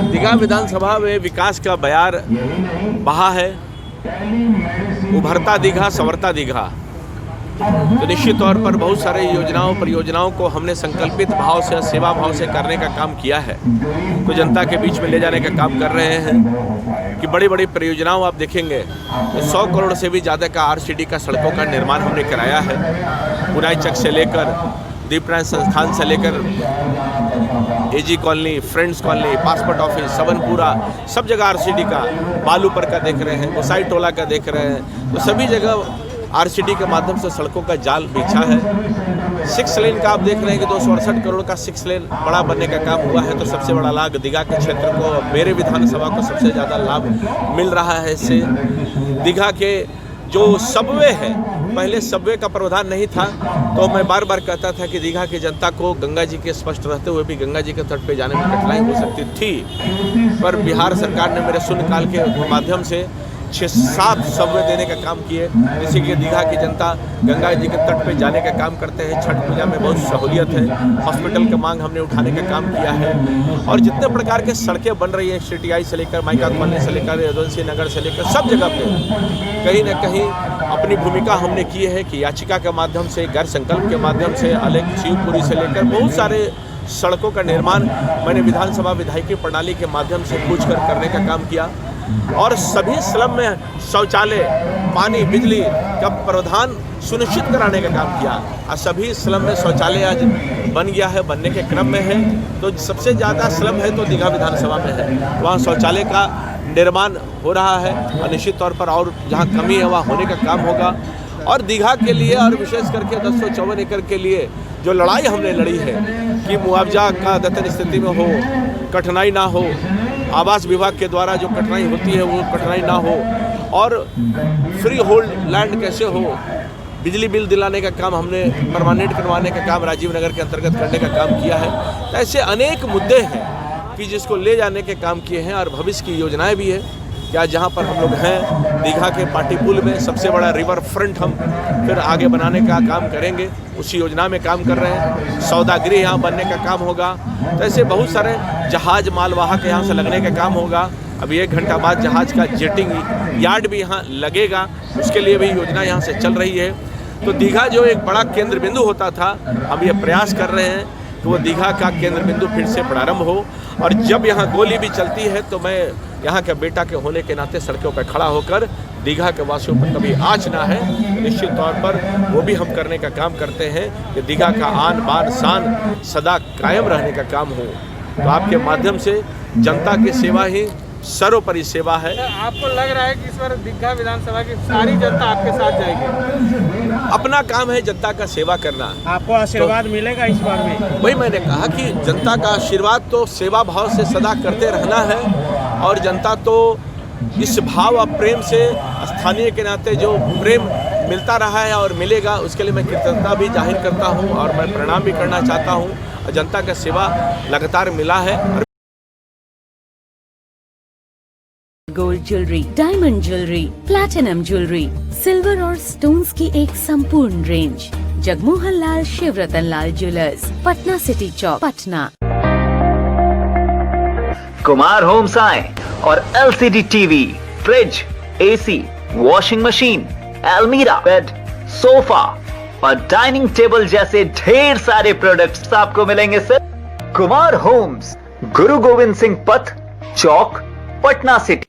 दीघा विधानसभा में विकास का बयार बहा है। उभरता दीघा, संवरता दीघा। तो निश्चित तौर पर बहुत सारे योजनाओं परियोजनाओं को हमने संकल्पित भाव से, सेवा भाव से करने का काम किया है, तो जनता के बीच में ले जाने का काम कर रहे हैं कि बड़ी बड़ी परियोजनाओं आप देखेंगे तो 100 करोड़ से भी ज़्यादा का आरसीडी का सड़कों का निर्माण हमने कराया है। पुनाई चक से लेकर दीपनारायण संस्थान से लेकर AG colony, friends colony, passport office, Sabanpura, सब जगह आरसीडी का, बालूपर का देख रहे हैं, गोसाई टोला का देख रहे हैं, तो सभी जगह आरसीडी के माध्यम से सड़कों का जाल बिछा है। 6 लेन का आप देख रहे हैं कि 268 करोड़ का 6 लेन बड़ा बनने का काम हुआ है। तो सबसे बड़ा लाभ दीघा के क्षेत्र को, मेरे विधानसभा को सबसे ज़्यादा लाभ मिल रहा है इससे। दीघा के जो सबवे है, पहले सबवे का प्रावधान नहीं था, तो मैं बार बार कहता था कि दीघा की जनता को गंगा जी के स्पष्ट रहते हुए भी गंगा जी के तट पे जाने में कठिनाई हो सकती थी, पर बिहार सरकार ने मेरे शून्यकाल के माध्यम से 6-7 सबवे देने का काम किए, जिससे कि दीघा की जनता गंगा जी के तट पे जाने का काम करते हैं। छठ पूजा में बहुत सहूलियत है। हॉस्पिटल की मांग हमने उठाने का काम किया है, और जितने प्रकार के सड़कें बन रही हैं, CTI से लेकर माइका कॉलोनी से लेकर यदुवंशी नगर से लेकर सब जगह पे कहीं न कहीं अपनी भूमिका हमने की है कि याचिका के माध्यम से, गैर संकल्प के माध्यम से, अलग शिवपुरी से लेकर बहुत सारे सड़कों का निर्माण मैंने विधानसभा विधायिकी प्रणाली के माध्यम से पूछकर करने का काम किया, और सभी स्लम में शौचालय, पानी, बिजली का प्रावधान सुनिश्चित कराने का काम किया। और सभी स्लम में शौचालय आज बन गया है, बनने के क्रम में है। तो सबसे ज़्यादा स्लम है तो दीघा विधानसभा में है, वहाँ शौचालय का निर्माण हो रहा है, और निश्चित तौर पर और जहाँ कमी है वहाँ होने का काम होगा। और दीघा के लिए, और विशेष करके 1054 एकड़ के लिए जो लड़ाई हमने लड़ी है कि मुआवजा का अद्यतन स्थिति में हो, कठिनाई ना हो, आवास विभाग के द्वारा जो कठिनाई होती है वो कठिनाई ना हो, और फ्री होल्ड लैंड कैसे हो, बिजली बिल दिलाने का काम हमने परमानेंट करवाने का काम राजीव नगर के अंतर्गत करने का काम किया है। तो ऐसे अनेक मुद्दे हैं कि जिसको ले जाने के काम किए हैं, और भविष्य की योजनाएं भी है। क्या जहां पर हम लोग हैं दीघा के पाटी पुल में सबसे बड़ा रिवर फ्रंट हम फिर आगे बनाने का काम करेंगे, उसी योजना में काम कर रहे हैं। सौदागृह यहाँ बनने का काम होगा। तो ऐसे बहुत सारे जहाज मालवाहक यहाँ से लगने का काम होगा। अभी 1 घंटा बाद जहाज का जेटिंग यार्ड भी यहाँ लगेगा, उसके लिए भी योजना यहाँ से चल रही है। तो दीघा जो एक बड़ा केंद्र बिंदु होता था, हम ये प्रयास कर रहे हैं कि वो दीघा का केंद्र बिंदु फिर से प्रारंभ हो। और जब यहाँ गोली भी चलती है तो मैं यहाँ के बेटा के होने के नाते सड़कों पर खड़ा होकर दीघा के वासियों पर कभी आँच ना है, तो निश्चित तौर पर वो भी हम करने का काम करते हैं कि दीघा का आन बान शान सदा कायम रहने का काम हो। तो आपके माध्यम से जनता की सेवा ही सर्वोपरि सेवा है। आपको लग रहा है कि इस बार दीघा विधानसभा की सारी जनता आपके साथ जाएगी? अपना काम है जनता का सेवा करना। आपको आशीर्वाद मिलेगा इस बार में? वही मैंने कहा कि जनता का आशीर्वाद तो सेवा भाव से सदा करते रहना है, और जनता तो इस भाव और प्रेम से स्थानीय के नाते जो प्रेम मिलता रहा है और मिलेगा, उसके लिए मैं कृतज्ञता भी जाहिर करता हूँ, और मैं प्रणाम भी करना चाहता हूँ। जनता का सेवा लगातार मिला है। Gold jewellery, diamond jewellery, platinum jewellery, silver और स्टोन्स की एक संपूर्ण रेंज। जगमोहन लाल शिवरतन लाल ज्वेलर्स, पटना सिटी चौक, पटना। कुमार होम्स आए और LCD TV, fridge, AC, washing machine, अलमीरा, बेड, सोफा और डाइनिंग टेबल जैसे ढेर सारे प्रोडक्ट्स आपको मिलेंगे सिर्फ कुमार होम्स, गुरु गोविंद सिंह पथ, चौक, पटना सिटी।